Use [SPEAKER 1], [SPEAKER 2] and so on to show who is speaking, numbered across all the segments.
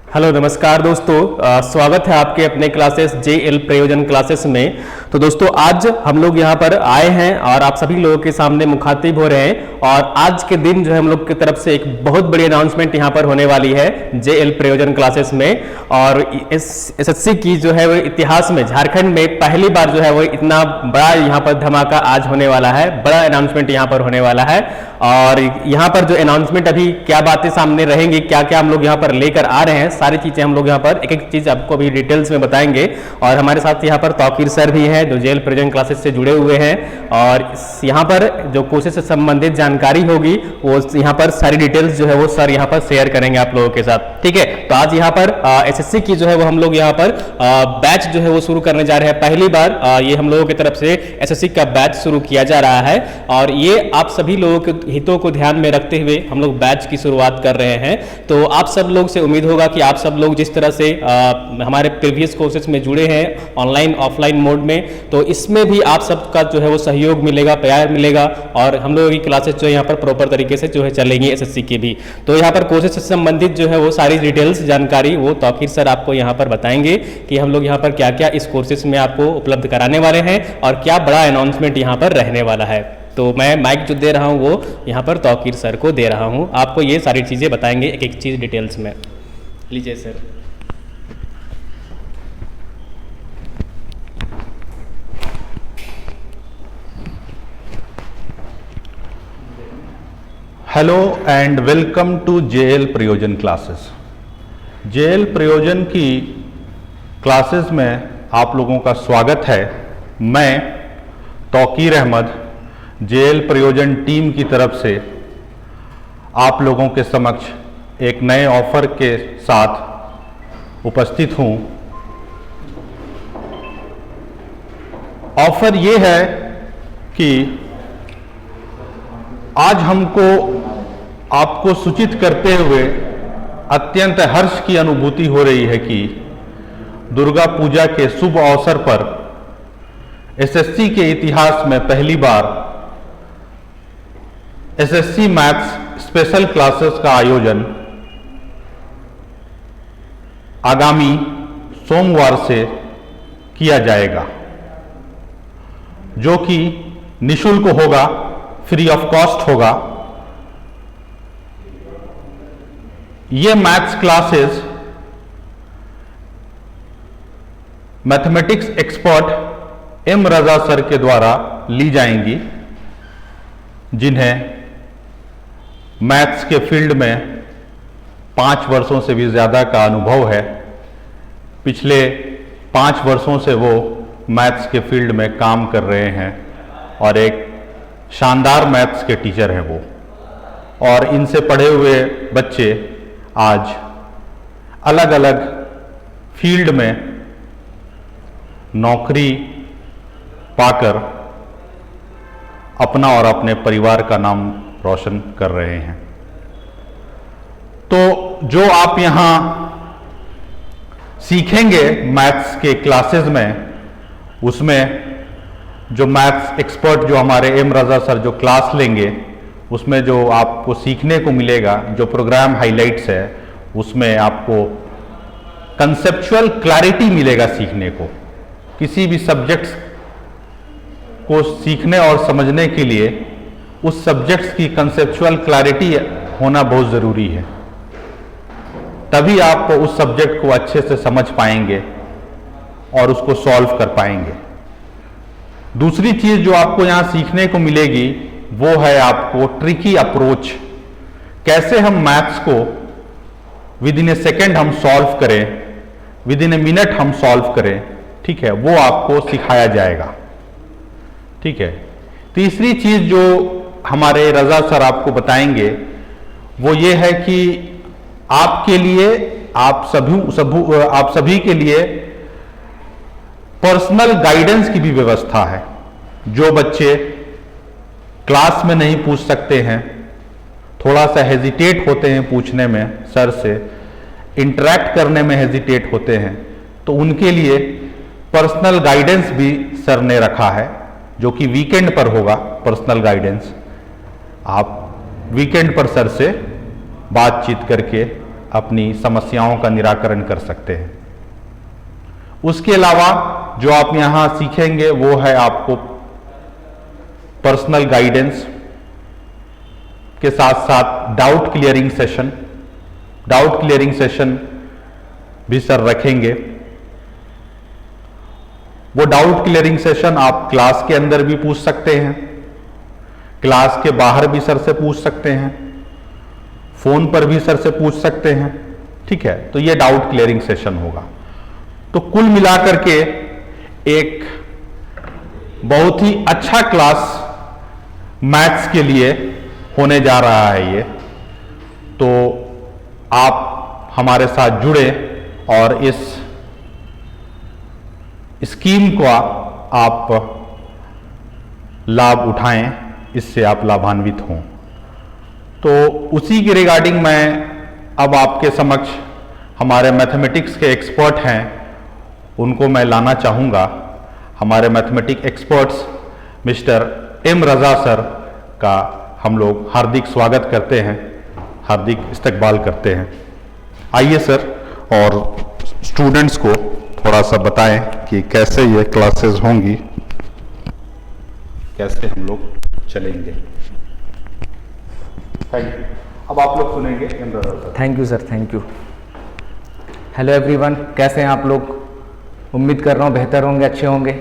[SPEAKER 1] Hello नमस्कार दोस्तों, स्वागत है आपके अपने क्लासेस जेएल प्रयोजन क्लासेस में। तो दोस्तों आज हम लोग यहाँ पर आए हैं और आप सभी लोगों के सामने मुखातिब हो रहे हैं और आज के दिन जो है हम लोग की तरफ से एक बहुत बड़ी अनाउंसमेंट यहाँ पर होने वाली है जेएल प्रयोजन क्लासेस में। और एसएससी की जो है वो इतिहास में झारखंड में पहली बार जो है वो इतना बड़ा यहाँ पर धमाका आज होने वाला है, बड़ा अनाउंसमेंट यहाँ पर होने वाला है। और यहाँ पर जो अनाउंसमेंट अभी क्या बातें सामने रहेंगी, क्या क्या हम लोग यहाँ पर लेकर आ रहे हैं, सारी चीजें हम लोग यहाँ पर एक एक चीज आपको अभी डिटेल्स में बताएंगे। और हमारे साथ यहाँ पर तौकीर सर भी हैं जो जेएल प्रयोजन क्लासेस से जुड़े हुए हैं और यहाँ पर जो कोर्सेज से संबंधित जानकारी होगी वो यहाँ पर सारी डिटेल्स जो है वो सर यहाँ पर शेयर करेंगे आप लोगों के साथ। ठीक है, तो आज यहाँ पर एसएससी की जो है वो हम लोग यहाँ पर बैच जो है वो शुरू करने जा रहे हैं। पहली बार ये हम लोगों की तरफ से एसएससी का बैच शुरू किया जा रहा है और ये आप सभी लोगों के हितों को ध्यान में रखते हुए हम लोग बैच की शुरुआत कर रहे हैं। तो आप सब लोग से उम्मीद होगा कि आप सब लोग जिस तरह से हमारे प्रीवियस कोर्सेज में जुड़े हैं ऑनलाइन ऑफलाइन मोड में, तो इसमें भी आप सबका जो है वो सहयोग मिलेगा, प्यार मिलेगा और हम लोगों की क्लासेस जो है यहाँ पर प्रॉपर तरीके से जो है चलेंगी एसएससी की भी। तो यहाँ पर कोर्सेज से संबंधित जो है वो सारी डिटेल्स जानकारी वो तौकीर सर आपको यहाँ पर बताएंगे कि हम लोग यहाँ पर क्या क्या इस कोर्सेज में आपको उपलब्ध कराने वाले हैं और क्या बड़ा अनाउंसमेंट यहाँ पर रहने वाला है। तो मैं माइक जो दे रहा हूँ वो यहाँ पर तौकीर सर को दे रहा हूँ, आपको ये सारी चीज़ें बताएंगे एक एक चीज़ डिटेल्स में। लीजिए sir.
[SPEAKER 2] Hello and welcome to JL Prayojan classes. JL Prayojan की क्लासेस में आप लोगों का स्वागत है। मैं तौकीर अहमद जेएल प्रयोजन टीम की तरफ से आप लोगों के समक्ष एक नए ऑफर के साथ उपस्थित हूं। ऑफर ये है कि आज हमको आपको सूचित करते हुए अत्यंत हर्ष की अनुभूति हो रही है कि दुर्गा पूजा के शुभ अवसर पर एसएससी के इतिहास में पहली बार एसएससी मैथ्स स्पेशल क्लासेस का आयोजन आगामी सोमवार से किया जाएगा, जो कि निःशुल्क होगा, फ्री ऑफ कॉस्ट होगा। ये maths classes mathematics expert M Raza sir के द्वारा ली जाएंगी, जिन्हें मैथ्स के फील्ड में 5 वर्षों से भी ज़्यादा का अनुभव है। पिछले 5 वर्षों से वो मैथ्स के फील्ड में काम कर रहे हैं और एक शानदार मैथ्स के टीचर हैं वो। और इनसे पढ़े हुए बच्चे आज अलग अलग फील्ड में नौकरी पाकर अपना और अपने परिवार का नाम रोशन कर रहे हैं। तो जो आप यहाँ सीखेंगे मैथ्स के क्लासेस में, उसमें जो मैथ्स एक्सपर्ट जो हमारे एम रजा सर जो क्लास लेंगे, उसमें जो आपको सीखने को मिलेगा, जो प्रोग्राम हाइलाइट्स है, उसमें आपको कंसेप्चुअल क्लैरिटी मिलेगा सीखने को। किसी भी सब्जेक्ट्स को सीखने और समझने के लिए उस सब्जेक्ट्स की कंसेप्चुअल क्लैरिटी होना बहुत ज़रूरी है, तभी आप उस सब्जेक्ट को अच्छे से समझ पाएंगे और उसको सॉल्व कर पाएंगे। दूसरी चीज़ जो आपको यहाँ सीखने को मिलेगी वो है आपको ट्रिकी अप्रोच, कैसे हम मैथ्स को विद इन ए सेकेंड हम सॉल्व करें, विद इन ए मिनट हम सॉल्व करें। ठीक है, वो आपको सिखाया जाएगा। ठीक है, तीसरी चीज़ जो हमारे रजा सर आपको बताएंगे वो ये है कि आपके लिए, आप सभी के लिए पर्सनल गाइडेंस की भी व्यवस्था है। जो बच्चे क्लास में नहीं पूछ सकते हैं, थोड़ा सा हेजिटेट होते हैं पूछने में, सर से इंटरेक्ट करने में हेजिटेट होते हैं, तो उनके लिए पर्सनल गाइडेंस भी सर ने रखा है, जो कि वीकेंड पर होगा। पर्सनल गाइडेंस आप वीकेंड पर सर से बातचीत करके अपनी समस्याओं का निराकरण कर सकते हैं। उसके अलावा जो आप यहाँ सीखेंगे वो है आपको पर्सनल गाइडेंस के साथ साथ doubt clearing session. Doubt clearing session भी सर रखेंगे। वो डाउट क्लियरिंग सेशन आप क्लास के अंदर भी पूछ सकते हैं, क्लास के बाहर भी सर से पूछ सकते हैं, फोन पर भी सर से पूछ सकते हैं। ठीक है, तो ये डाउट क्लियरिंग सेशन होगा। तो कुल मिलाकर के एक बहुत ही अच्छा क्लास मैथ्स के लिए होने जा रहा है ये। तो आप हमारे साथ जुड़े और इस स्कीम का आप लाभ उठाएं, इससे आप लाभान्वित हों। तो उसी के रिगार्डिंग मैं अब आपके समक्ष हमारे मैथमेटिक्स के एक्सपर्ट हैं उनको मैं लाना चाहूँगा। हमारे mathematics experts mister M Raza sir का हम लोग हार्दिक स्वागत करते हैं, हार्दिक इस्तकबाल करते हैं। आइए सर, और स्टूडेंट्स को थोड़ा सा बताएं कि कैसे ये क्लासेस होंगी, कैसे हम लोग चलेंगे। Thank you. अब आप लोग सुनेंगे M Raza sir.
[SPEAKER 3] Thank you sir, thank you. Hello everyone, कैसे हैं आप लोग? उम्मीद कर रहा हूँ बेहतर होंगे, अच्छे होंगे।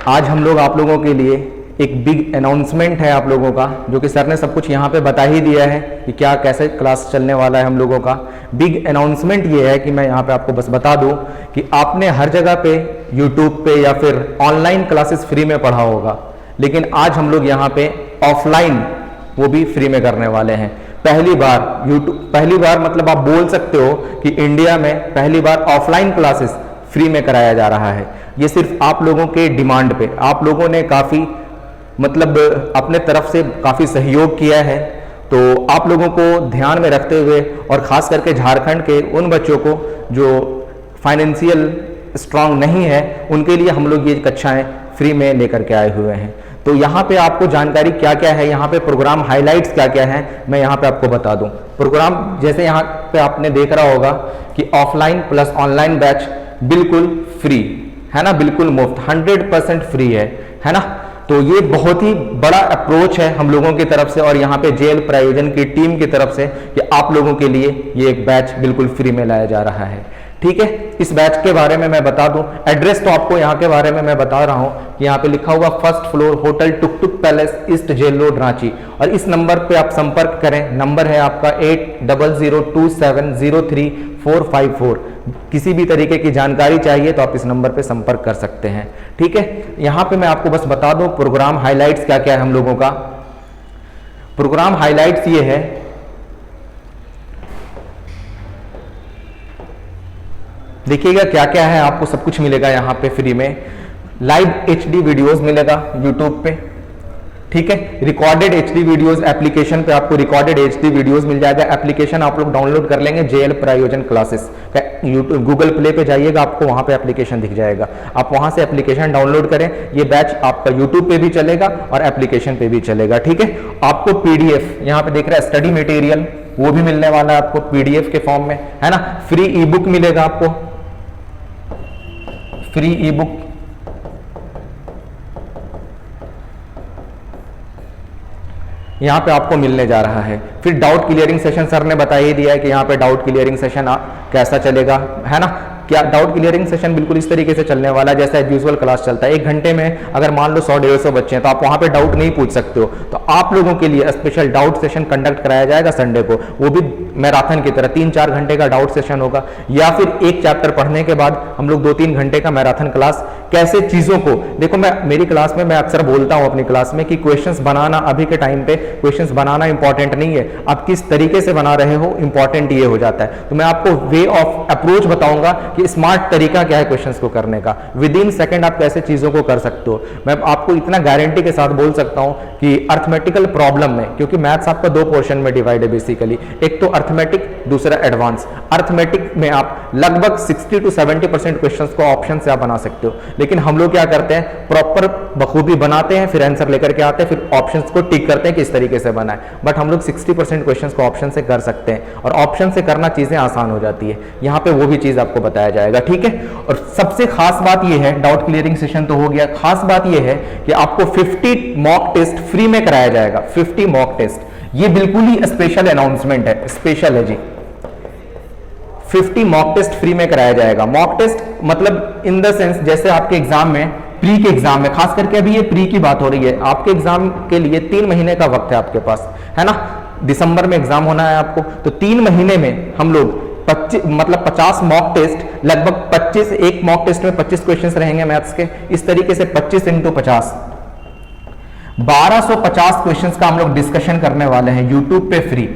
[SPEAKER 3] आज हम लोग आप लोगों के लिए एक बिग अनाउंसमेंट है आप लोगों का, जो कि सर ने सब कुछ यहाँ पे बता ही दिया है कि क्या कैसे क्लास चलने वाला है हम लोगों का। बिग अनाउंसमेंट ये है कि मैं यहाँ पे आपको बस बता दूँ कि आपने हर जगह पे यूट्यूब पे या फिर ऑनलाइन क्लासेस फ्री में पढ़ा होगा, लेकिन आज हम लोग यहाँ पे ऑफलाइन वो भी फ्री में करने वाले हैं। पहली बार मतलब आप बोल सकते हो कि इंडिया में पहली बार ऑफलाइन क्लासेस फ्री में कराया जा रहा है। ये सिर्फ आप लोगों के डिमांड पे, आप लोगों ने काफ़ी मतलब अपने तरफ से काफ़ी सहयोग किया है। तो आप लोगों को ध्यान में रखते हुए और ख़ास करके झारखंड के उन बच्चों को जो फाइनेंशियल स्ट्रांग नहीं है, उनके लिए हम लोग ये कक्षाएं फ्री में लेकर के आए हुए हैं। तो यहाँ पे आपको जानकारी क्या क्या है, यहाँ पे प्रोग्राम हाइलाइट्स क्या क्या है, मैं यहाँ पे आपको बता दूँ। प्रोग्राम जैसे यहाँ पे आपने देख रहा होगा कि ऑफलाइन प्लस ऑनलाइन बैच बिल्कुल फ्री है ना, बिल्कुल मुफ्त, 100% फ्री है ना। तो ये बहुत ही बड़ा अप्रोच है हम लोगों की तरफ से और यहाँ पे जेएल प्रायोजन की टीम की तरफ से कि आप लोगों के लिए ये एक बैच बिल्कुल फ्री में लाया जा रहा है। ठीक है, इस बैच के बारे में मैं बता दूं। एड्रेस तो आपको यहाँ के बारे में मैं बता रहा हूँ कि यहाँ पे लिखा हुआ first floor hotel Tuk Tuk Palace East Jail Road Ranchi, और इस नंबर पे आप संपर्क करें। नंबर है आपका 8002703454। किसी भी तरीके की जानकारी चाहिए तो आप इस नंबर पे संपर्क कर सकते हैं। ठीक है, यहाँ पे मैं आपको बस बता दूं प्रोग्राम हाईलाइट्स क्या क्या है हम लोगों का। प्रोग्राम हाईलाइट्स ये है, देखिएगा क्या क्या है, आपको सब कुछ मिलेगा यहाँ पे फ्री में। लाइव HD वीडियोस मिलेगा यूट्यूब पे, ठीक है। रिकॉर्डेड HD वीडियोस एप्लीकेशन पे आपको रिकॉर्डेड HD वीडियोस मिल जाएगा। एप्लीकेशन आप लोग डाउनलोड कर लेंगे जेएल प्रायोजन क्लासेस का, यूट्यूब गूगल प्ले पे जाइएगा, आपको वहां पे एप्लीकेशन दिख जाएगा। आप वहां से एप्लीकेशन डाउनलोड करें। ये बैच आपका यूट्यूब पे भी चलेगा और एप्लीकेशन पे भी चलेगा। ठीक है, आपको PDF यहाँ पे देख रहे हैं स्टडी मटेरियल, वो भी मिलने वाला है आपको PDF के फॉर्म में, है ना। फ्री ई बुक मिलेगा आपको, फ्री ई बुक, यहां पे आपको मिलने जा रहा है। फिर डाउट क्लियरिंग सेशन सर ने बता ही दिया है कि यहाँ पे डाउट क्लियरिंग सेशन कैसा चलेगा, है ना। क्या डाउट क्लियरिंग सेशन बिल्कुल इस तरीके से चलने वाला है जैसा यूजुअल क्लास चलता है। 1 घंटे में अगर मान लो 100-150 बच्चे हैं तो आप वहां पे डाउट नहीं पूछ सकते हो, तो आप लोगों के लिए स्पेशल डाउट सेशन कंडक्ट कराया जाएगा संडे को, वो भी मैराथन की तरह 3-4 घंटे का डाउट सेशन होगा। या फिर एक चैप्टर पढ़ने के बाद हम लोग 2-3 घंटे का मैराथन क्लास, कैसे चीजों को देखो। मेरी क्लास में मैं अक्सर बोलता हूं अपनी क्लास में कि क्वेश्चंस बनाना अभी के टाइम पे क्वेश्चंस बनाना इंपॉर्टेंट नहीं है, आप किस तरीके से बना रहे हो इंपॉर्टेंट ये हो जाता है। तो मैं आपको वे ऑफ अप्रोच बताऊंगा कि स्मार्ट तरीका क्या है क्वेश्चंस को करने का, विद इन सेकंड आप कैसे चीजों को कर सकते हो। मैं आपको इतना गारंटी के साथ बोल सकता हूं कि अर्थमेटिकल प्रॉब्लम में, क्योंकि मैथ्स आपका 2 पोर्शन में डिवाइड है बेसिकली, एक तो अर्थमेटिक, दूसरा एडवांस। अर्थमेटिक में आप लगभग 60 to 70% क्वेश्चंस को ऑप्शन से आप बना सकते हो, लेकिन हम लोग क्या करते हैं, प्रॉपर बखूबी बनाते हैं, फिर आंसर लेकर के आते हैं, फिर ऑप्शंस को टिक करते हैं किस तरीके से बनाए। बट हम लोग 60% क्वेश्चंस को ऑप्शन से कर सकते हैं, और ऑप्शन से करना चीजें आसान हो जाती है। यहाँ पे वो भी चीज आपको बताया जाएगा, ठीक है। और सबसे खास बात ये है, डाउट क्लियरिंग सेशन तो हो गया, खास बात ये है कि आपको 50 मॉक टेस्ट फ्री में कराया जाएगा। 50 मॉक टेस्ट, ये बिल्कुल ही स्पेशल अनाउंसमेंट है, स्पेशल है जी। 50 मॉक टेस्ट फ्री में कराया जाएगा। मॉक टेस्ट मतलब इन द सेंस, जैसे आपके एग्जाम में, प्री के एग्जाम में, खास करके अभी ये प्री की बात हो रही है, आपके एग्जाम के लिए 3 महीने का वक्त है आपके पास, है ना। दिसंबर में एग्जाम होना है आपको, तो 3 महीने में हम लोग 50 मॉक टेस्ट, लगभग 25, एक मॉक टेस्ट में 25 क्वेश्चंस रहेंगे मैथ्स के, इस तरीके से 25 × 50 1250 क्वेश्चंस का हम लोग डिस्कशन करने वाले हैं यूट्यूब पे फ्री,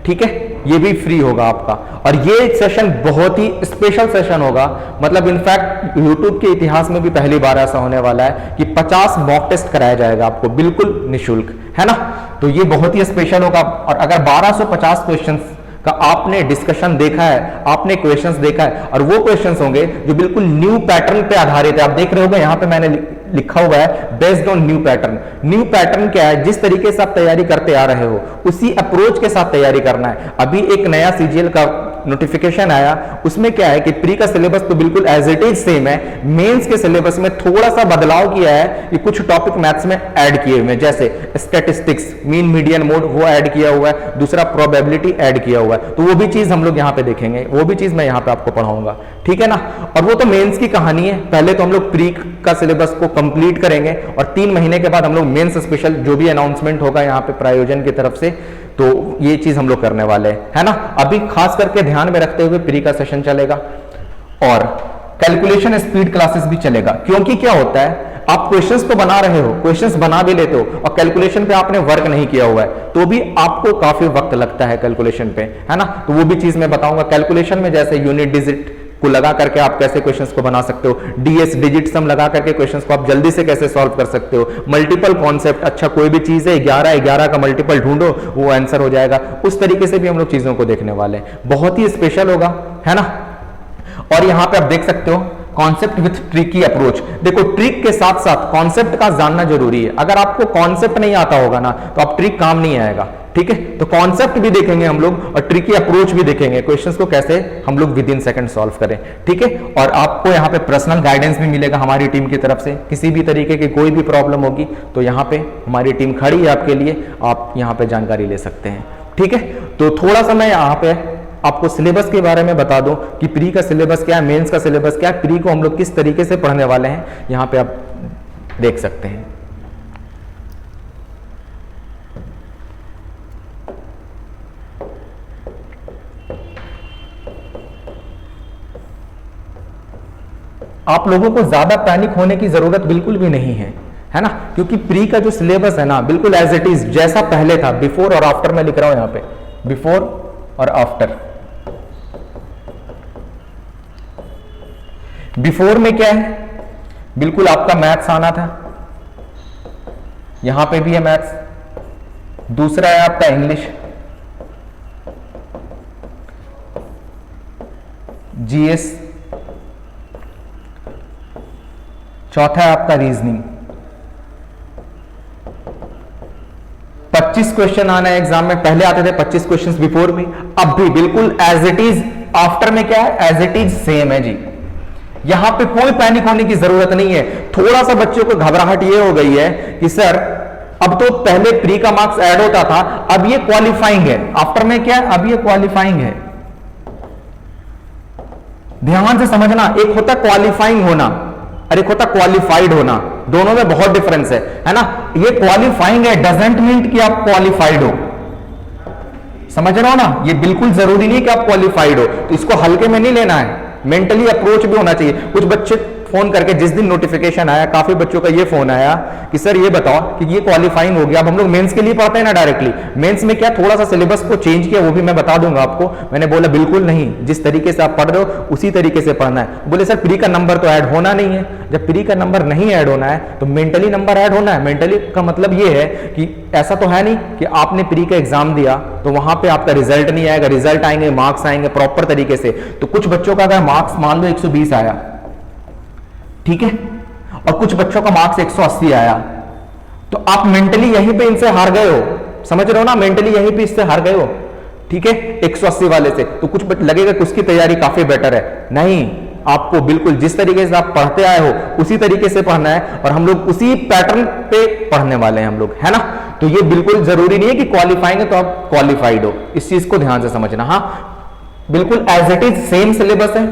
[SPEAKER 3] ठीक है। ये भी फ्री होगा आपका, और ये सेशन बहुत ही स्पेशल सेशन होगा। मतलब इनफैक्ट यूट्यूब के इतिहास में भी पहली बार ऐसा होने वाला है कि 50 मॉक टेस्ट कराया जाएगा आपको बिल्कुल निःशुल्क, है ना। तो ये बहुत ही स्पेशल होगा। और अगर 1250 क्वेश्चंस का आपने डिस्कशन देखा है, आपने क्वेश्चंस देखा है, और वो क्वेश्चंस होंगे जो बिल्कुल न्यू पैटर्न पे आधारित है। आप देख रहे होंगे यहाँ पे मैंने लिखा हुआ है based on new pattern. New pattern क्या है, जिस तरीके से आप तैयारी करते आ रहे हो उसी अप्रोच के साथ तैयारी करना है। अभी एक नया सीजीएल का नोटिफिकेशन आया, उसमें क्या है कि प्री का सिलेबस तो बिल्कुल एज इट इज सेम है, मेंस के सिलेबस में थोड़ा सा बदलाव किया है कि कुछ टॉपिक मैथ्स में ऐड किए हुए हैं, जैसे स्टैटिस्टिक्स, मीन मीडियन मोड वो ऐड किया हुआ है, दूसरा प्रोबेबिलिटी ऐड किया हुआ है। तो वो भी चीज हम लोग यहाँ पे देखेंगे, वो भी चीज मैं यहाँ पे आपको पढ़ाऊंगा, ठीक है ना। और वो तो मेंस की कहानी है, पहले तो हम लोग प्री का सिलेबस को कंप्लीट करेंगे, और 3 महीने के बाद हम लोग मेंस स्पेशल जो भी अनाउंसमेंट होगा यहाँ पे प्रायोजन की तरफ से, तो ये चीज हम लोग करने वाले हैं, है ना। अभी खास करके ध्यान में रखते हुए प्री का सेशन चलेगा, और कैलकुलेशन स्पीड क्लासेस भी चलेगा। क्योंकि क्या होता है, आप क्वेश्चंस तो बना रहे हो, क्वेश्चंस बना भी लेते हो, और कैलकुलेशन पे आपने वर्क नहीं किया हुआ है, तो भी आपको काफी वक्त लगता है कैलकुलेशन पे, है ना। तो वो भी चीज मैं बताऊंगा। कैलकुलेशन में जैसे यूनिट डिजिट को लगा करके आप कैसे क्वेश्चंस को बना सकते हो, डीएस डिजिट सम लगा करके क्वेश्चंस को आप जल्दी से कैसे सॉल्व कर सकते हो, मल्टीपल कॉन्सेप्ट, अच्छा कोई भी चीज है 11 का मल्टीपल ढूंढो वो आंसर हो जाएगा, उस तरीके से भी हम लोग चीजों को देखने वाले हैं। बहुत ही स्पेशल होगा, है ना। और यहां पे आप देख सकते हो कॉन्सेप्ट विथ ट्रिकी अप्रोच। देखो ट्रिक के साथ साथ कॉन्सेप्ट का जानना जरूरी है। अगर आपको कॉन्सेप्ट नहीं आता होगा ना, तो आप ट्रिक काम नहीं आएगा, ठीक है। तो कॉन्सेप्ट भी देखेंगे हम लोग, और ट्रिकी अप्रोच भी देखेंगे, क्वेश्चंस को कैसे हम लोग विद इन सेकंड सॉल्व करें, ठीक है। और आपको यहाँ पे पर्सनल गाइडेंस भी मिलेगा हमारी टीम की तरफ से। किसी भी तरीके की कोई भी प्रॉब्लम होगी तो यहाँ पे हमारी टीम खड़ी है आपके लिए, आप यहाँ पे जानकारी ले सकते हैं, ठीक है। तो थोड़ा सा मैं यहाँ पे आपको सिलेबस के बारे में बता दूं कि प्री का सिलेबस क्या है, मेंस का सिलेबस क्या है, प्री को हम लोग किस तरीके से पढ़ने वाले हैं, यहां पे आप देख सकते हैं। आप लोगों को ज्यादा पैनिक होने की जरूरत बिल्कुल भी नहीं है ना, क्योंकि प्री का जो सिलेबस है ना बिल्कुल एज इट इज जैसा पहले था। बिफोर और आफ्टर मैं लिख रहा हूं यहां पे, बिफोर और आफ्टर। बिफोर में क्या है, बिल्कुल आपका मैथ्स आना था, यहां पे भी है मैथ्स। दूसरा है आपका इंग्लिश, जीएस, चौथा है आपका रीजनिंग। 25 क्वेश्चन आना है एग्जाम में, पहले आते थे 25 क्वेश्चंस बिफोर में, अब भी बिल्कुल एज इट इज। आफ्टर में क्या है, एज इट इज सेम है जी। यहां पे कोई पैनिक होने की जरूरत नहीं है। थोड़ा सा बच्चों को घबराहट ये हो गई है कि सर अब तो पहले प्री का मार्क्स ऐड होता था, अब ये क्वालिफाइंग है। आफ्टर में क्या है, अब ये क्वालिफाइंग है। ध्यान से समझना, एक होता क्वालिफाइंग होना और एक होता क्वालिफाइड होना, दोनों में बहुत डिफरेंस है ना। ये क्वालिफाइंग है, डजंट मीन कि आप क्वालिफाइड हो, समझ रहे हो ना। ये बिल्कुल जरूरी नहीं कि आप क्वालिफाइड हो, तो इसको हल्के में नहीं लेना है, मेंटली अप्रोच भी होना चाहिए। कुछ बच्चे फोन करके जिस दिन नोटिफिकेशन आया, काफी बच्चों का ये फोन आया कि सर ये बताओ कि ये क्वालिफाइंग हो गया। अब हम लोग मेंस के लिए पढ़ते हैं ना डायरेक्टली, मेंस में क्या थोड़ा सा सिलेबस को चेंज किया, वो भी मैं बता दूंगा आपको। मैंने बोला बिल्कुल नहीं, जिस तरीके से आप पढ़ रहे हो उसी तरीके से पढ़ना है। बोले सर प्री का नंबर तो ऐड होना नहीं है। जब प्री का नंबर नहीं ऐड होना है तो मेंटली नंबर ऐड होना है। मेंटली का मतलब ये है कि ऐसा तो है नहीं कि आपने प्री का एग्जाम दिया तो वहां पे आपका रिजल्ट नहीं आएगा, रिजल्ट आएंगे, मार्क्स आएंगे प्रॉपर तरीके से। तो कुछ बच्चों का अगर मार्क्स मान लो 120 आया, ठीक है, और कुछ बच्चों का मार्क्स 180 आया, तो आप मेंटली यहीं पे इनसे हार गए हो, समझ रहे हो ना, मेंटली यहीं पे इससे हार गए हो, ठीक है, 180 वाले से। तो कुछ लगेगा कि उसकी तैयारी काफी बेटर है, नहीं, आपको बिल्कुल जिस तरीके से आप पढ़ते आए हो उसी तरीके से पढ़ना है, और हम लोग उसी पैटर्न पे पढ़ने वाले हैं हम लोग, है ना। तो ये बिल्कुल जरूरी नहीं है कि क्वालिफाइंग है तो आप क्वालिफाइड हो, इस चीज को ध्यान से समझना। हाँ, बिल्कुल as it is same syllabus है।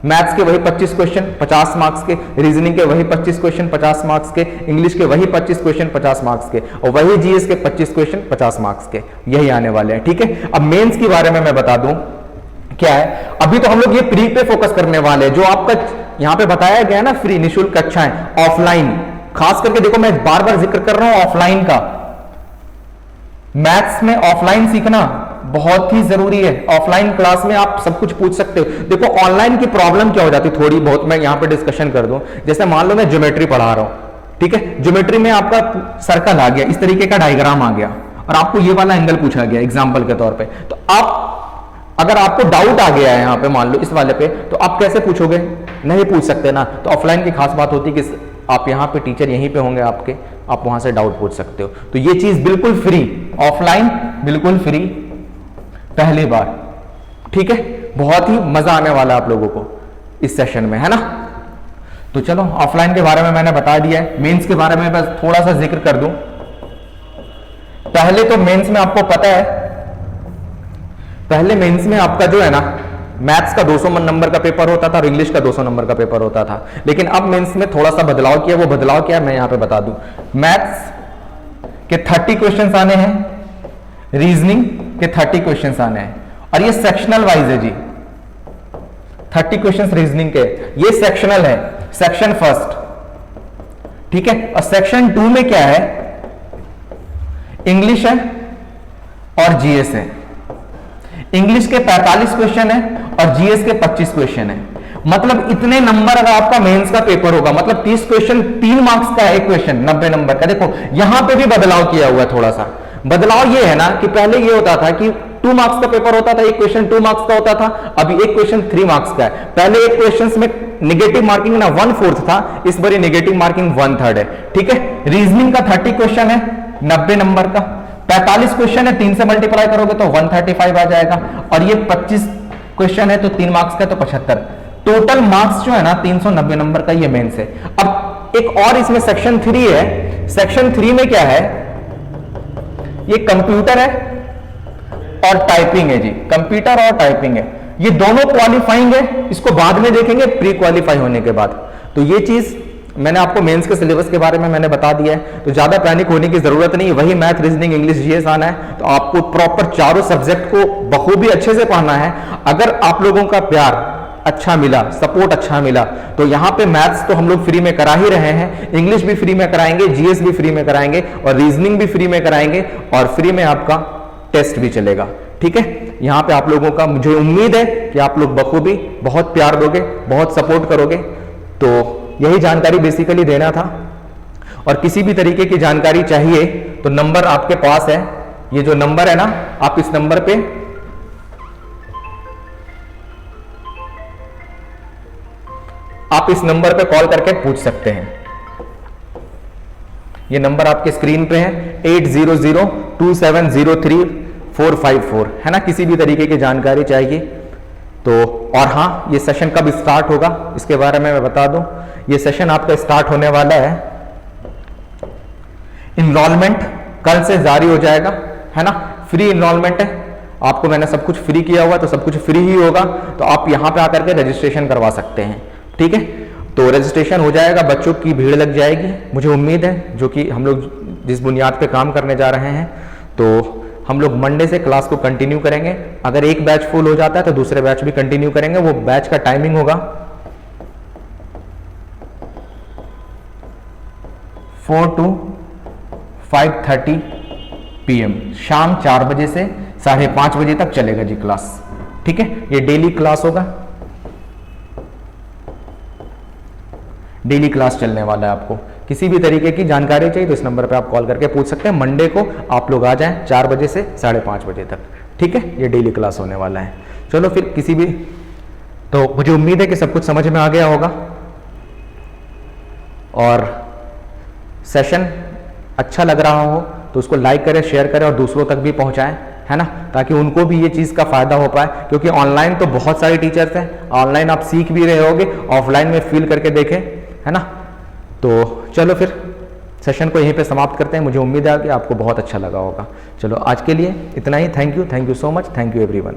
[SPEAKER 3] मैथ्स के वही 25 क्वेश्चन 50 मार्क्स के, रीजनिंग के वही 25 क्वेश्चन 50 मार्क्स के, इंग्लिश के वही 25 क्वेश्चन 50 मार्क्स के, और वही जीएस के 25 क्वेश्चन 50 मार्क्स के, यही आने वाले हैं, ठीक है। अब मेंस के बारे में मैं बता दूं क्या है। अभी तो हम लोग ये प्री पे फोकस करने वाले हैं, जो आपका यहां पे बताया गया ना, फ्री निःशुल्क कक्षाएं ऑफलाइन, खास करके देखो मैं बार बार जिक्र कर रहा हूं ऑफलाइन का। मैथ्स में ऑफलाइन सीखना बहुत ही जरूरी है। ऑफलाइन क्लास में आप सब कुछ पूछ सकते हो। देखो ऑनलाइन की प्रॉब्लम क्या हो जाती है, थोड़ी बहुत मैं यहां पे डिस्कशन कर दूं। जैसे मान लो मैं ज्योमेट्री पढ़ा रहा हूं, ठीक है, ज्योमेट्री में आपका सर्कल आ गया, इस तरीके का डायग्राम आ गया, और आपको ये वाला एंगल पूछा गया एग्जाम्पल के तौर पे, तो आप अगर आपको डाउट आ गया है यहाँ पे मान लो इस वाले पे, तो आप कैसे पूछोगे, नहीं पूछ सकते ना। तो ऑफलाइन की खास बात होती है कि आप यहाँ पे टीचर यहीं पे होंगे आपके, आप वहां से डाउट पूछ सकते हो। तो ये चीज बिल्कुल फ्री, ऑफलाइन बिल्कुल फ्री पहली बार, ठीक है। बहुत ही मजा आने वाला है आप लोगों को इस सेशन में, है ना। तो चलो ऑफलाइन के बारे में मैंने बता दिया है। मेंस के बारे में बस थोड़ा सा जिक्र कर दूं। पहले तो मेंस में आपको पता है, पहले मेंस में आपका जो है ना मैथ्स का 200 नंबर का पेपर होता था और इंग्लिश का 200 नंबर का पेपर होता था। लेकिन अब मेंस में थोड़ा सा बदलाव किया, वो बदलाव क्या है मैं यहां पे बता दूं। मैथ्स के 30 क्वेश्चंस आने हैं, रीजनिंग के 30 क्वेश्चंस आने हैं, और ये सेक्शनल वाइज है जी। 30 क्वेश्चंस रीजनिंग के, ये सेक्शनल है, सेक्शन फर्स्ट, ठीक है। और सेक्शन 2 में क्या है, इंग्लिश है और जीएस है। इंग्लिश के 45 क्वेश्चन है और जीएस के 25 क्वेश्चन है। मतलब इतने नंबर अगर आपका मेंस का पेपर होगा, मतलब 30 क्वेश्चन 3 मार्क्स का एक क्वेश्चन 90 नंबर का। देखो यहां पे भी बदलाव किया हुआ, थोड़ा सा बदलाव ये है ना कि पहले ये होता था कि 2 मार्क्स का पेपर होता था, एक क्वेश्चन 2 मार्क्स का होता था, अभी एक क्वेश्चन 3 मार्क्स का है। पहले एक क्वेश्चन में नेगेटिव मार्किंग ना 1/4 था, इस बार नेगेटिव मार्किंग 1/3 है, ठीक है। रीजनिंग का 30 क्वेश्चन है 90 नंबर का, 45 क्वेश्चन है, 3 से मल्टीप्लाई करोगे तो 135 आ जाएगा, और ये 25 क्वेश्चन है तो 3 मार्क्स का तो 75। टोटल मार्क्स जो है ना 390 नंबर का ये मेंस है। अब एक और इसमें सेक्शन 3 है। सेक्शन 3 में क्या है, ये कंप्यूटर है और टाइपिंग है जी, कंप्यूटर और टाइपिंग है, ये दोनों क्वालिफाइंग है। इसको बाद में देखेंगे प्री क्वालिफाई होने के बाद। तो ये चीज मैंने आपको मेंस के सिलेबस के बारे में मैंने बता दिया है, तो ज्यादा पैनिक होने की जरूरत नहीं। वही मैथ, रीजनिंग, इंग्लिश, जीएस आना है, तो आपको प्रॉपर चारों सब्जेक्ट को बखूबी अच्छे से पढ़ना है। अगर आप लोगों का प्यार अच्छा मिला, सपोर्ट अच्छा मिला, तो यहाँ पे मैथ्स तो हम लोग फ्री में करा ही रहे हैं, इंग्लिश भी फ्री में कराएंगे, जीएस भी फ्री में कराएंगे, और रीजनिंग भी फ्री में कराएंगे, और फ्री में आपका टेस्ट भी चलेगा, ठीक है। यहाँ पे आप लोगों का मुझे उम्मीद है कि आप लोग बखूबी बहुत प्यार दोगे, बहुत सपोर्ट करोगे। तो यही जानकारी बेसिकली देना था, और किसी भी तरीके की जानकारी चाहिए तो नंबर आपके पास है, ये जो नंबर है ना, आप इस नंबर पे पे कॉल करके पूछ सकते हैं। ये नंबर आपके स्क्रीन पे है 8002703454, है ना। किसी भी तरीके की जानकारी चाहिए तो, और हाँ, ये सेशन कब स्टार्ट होगा इसके बारे में मैं बता दूं। ये सेशन आपका स्टार्ट होने वाला है, इनरोलमेंट कल से जारी हो जाएगा, है ना। फ्री इनरोलमेंट है, आपको मैंने सब कुछ फ्री किया हुआ, तो सब कुछ फ्री ही होगा। तो आप यहां पे आकर के रजिस्ट्रेशन करवा सकते हैं, ठीक है। तो रजिस्ट्रेशन हो जाएगा, बच्चों की भीड़ लग जाएगी, मुझे उम्मीद है, जो कि हम लोग जिस बुनियाद पे काम करने जा रहे हैं। तो हम लोग मंडे से क्लास को कंटिन्यू करेंगे। अगर एक बैच फुल हो जाता है तो दूसरे बैच भी कंटिन्यू करेंगे। वो बैच का टाइमिंग होगा 4 to 5:30 PM, शाम 4 बजे से 5:30 बजे तक चलेगा जी क्लास। ठीक है, ये डेली क्लास होगा, डेली क्लास चलने वाला है। आपको किसी भी तरीके की जानकारी चाहिए तो इस नंबर पे आप कॉल करके पूछ सकते हैं। मंडे को आप लोग आ जाएं 4 बजे से 5:30 बजे तक। ठीक है, ये डेली क्लास होने वाला है। चलो फिर किसी भी, तो मुझे उम्मीद है कि सब कुछ समझ में आ गया होगा और सेशन अच्छा लग रहा हो तो उसको लाइक करें, शेयर करें और दूसरों तक भी पहुंचाएं, है ना, ताकि उनको भी ये चीज़ का फायदा हो पाए। क्योंकि ऑनलाइन तो बहुत सारे टीचर्स हैं, ऑनलाइन आप सीख भी रहे होगे, ऑफलाइन में फील करके देखें, है ना। तो चलो फिर सेशन को यहीं पे समाप्त करते हैं। मुझे उम्मीद है कि आपको बहुत अच्छा लगा होगा। चलो आज के लिए इतना ही। Thank you so much, thank you everyone.